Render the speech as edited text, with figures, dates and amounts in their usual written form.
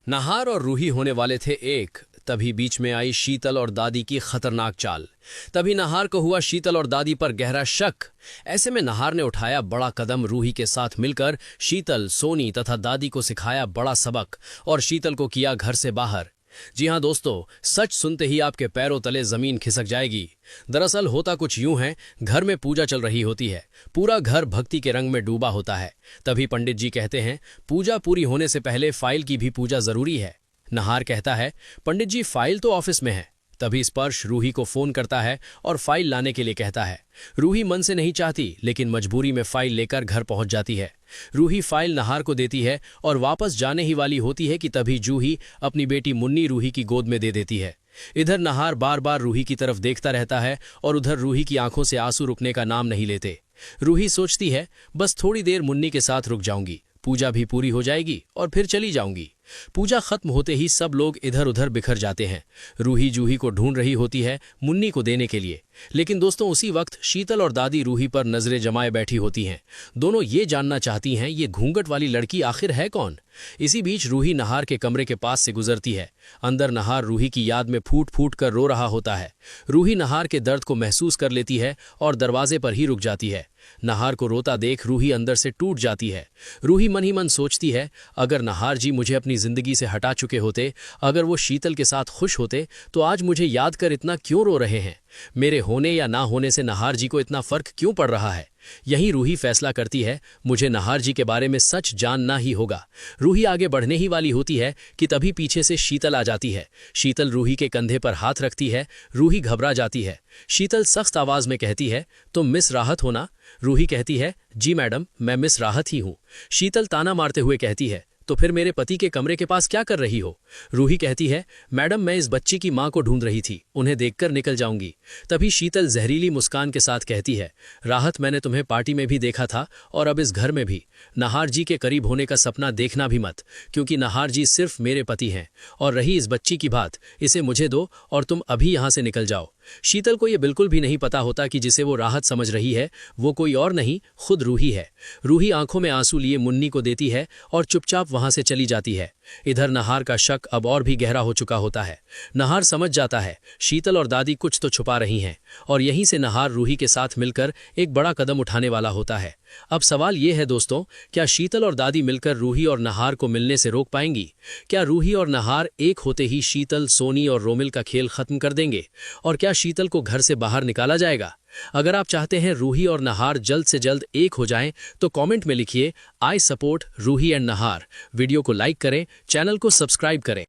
नहार और रूही होने वाले थे एक। तभी बीच में आई शीतल और दादी की खतरनाक चाल। तभी नहार को हुआ शीतल और दादी पर गहरा शक। ऐसे में नहार ने उठाया बड़ा कदम। रूही के साथ मिलकर शीतल, सोनी तथा दादी को सिखाया बड़ा सबक और शीतल को किया घर से बाहर। जी हां दोस्तों, सच सुनते ही आपके पैरों तले जमीन खिसक जाएगी। दरअसल होता कुछ यूं है, घर में पूजा चल रही होती है, पूरा घर भक्ति के रंग में डूबा होता है। तभी पंडित जी कहते हैं, पूजा पूरी होने से पहले फाइल की भी पूजा जरूरी है। नहार कहता है, पंडित जी फाइल तो ऑफिस में है। तभी स्पर्श रूही को फोन करता है और फाइल लाने के लिए कहता है। रूही मन से नहीं चाहती, लेकिन मजबूरी में फाइल लेकर घर पहुंच जाती है। रूही फाइल नहार को देती है और वापस जाने ही वाली होती है कि तभी जूही अपनी बेटी मुन्नी रूही की गोद में दे देती है। इधर नहार बार बार रूही की तरफ देखता रहता है और उधर रूही की आंखों से आंसू रुकने का नाम नहीं लेते। रूही सोचती है, बस थोड़ी देर मुन्नी के साथ रुक जाऊंगी, पूजा भी पूरी हो जाएगी और फिर चली जाऊंगी। पूजा खत्म होते ही सब लोग इधर उधर बिखर जाते हैं। रूही जूही को ढूंढ रही होती है मुन्नी को देने के लिए। लेकिन दोस्तों, उसी वक्त शीतल और दादी रूही पर नजरें जमाए बैठी होती हैं। दोनों ये जानना चाहती हैं, ये घूंघट वाली लड़की आखिर है कौन। इसी बीच रूही नहार के कमरे के पास से गुजरती है। अंदर नहार रूही की याद में फूट फूट कर रो रहा होता है। रूही नहार के दर्द को महसूस कर लेती है और दरवाजे पर ही रुक जाती है। नहार को रोता देख रूही अंदर से टूट जाती है। रूही मन ही मन सोचती है, अगर नहार जी मुझे अपनी जिंदगी से हटा चुके होते, अगर वो शीतल के साथ खुश होते, तो आज मुझे याद कर इतना क्यों रो रहे हैं। मेरे होने या ना होने से नहार जी को इतना फर्क क्यों पड़ रहा है। यहीं रूही फैसला करती है, मुझे नहार जी के बारे में सच जानना ही होगा। रूही आगे बढ़ने ही वाली होती है कि तभी पीछे से शीतल आ जाती है। शीतल रूही के कंधे पर हाथ रखती है। रूही घबरा जाती है। शीतल सख्त आवाज में कहती है, तुम मिस राहत हो ना। रूही कहती है, जी मैडम, मैं मिस राहत ही हूं। शीतल ताना मारते हुए कहती है, तो फिर मेरे पति के कमरे के पास क्या कर रही हो। रूही कहती है, मैडम मैं इस बच्ची की मां को ढूंढ रही थी, उन्हें देखकर निकल जाऊंगी। तभी शीतल जहरीली मुस्कान के साथ कहती है, राहत मैंने तुम्हें पार्टी में भी देखा था और अब इस घर में भी। नहार जी के करीब होने का सपना देखना भी मत, क्योंकि नहार जी सिर्फ मेरे पति हैं। और रही इस बच्ची की बात, इसे मुझे दो और तुम अभी यहां से निकल जाओ। शीतल को यह बिल्कुल भी नहीं पता होता कि जिसे वो राहत समझ रही है वो कोई और नहीं, खुद रूही है। रूही आंखों में आंसू लिए मुन्नी को देती है और चुपचाप वहां से चली जाती है। इधर नहार का शक अब और भी गहरा हो चुका होता है। नहार समझ जाता है, शीतल और दादी कुछ तो छुपा रही हैं और यहीं से नहार रूही के साथ मिलकर एक बड़ा कदम उठाने वाला होता है। अब सवाल यह है दोस्तों, क्या शीतल और दादी मिलकर रूही और नहार को मिलने से रोक पाएंगी? क्या रूही और नहार एक होते ही शीतल, सोनी और रोमिल का खेल खत्म कर देंगे? और क्या शीतल को घर से बाहर निकाला जाएगा? अगर आप चाहते हैं रूही और नहार जल्द से जल्द एक हो जाएं, तो कमेंट में लिखिए, I support Ruhi and Nahar. Video को लाइक करें, चैनल को सब्सक्राइब करें।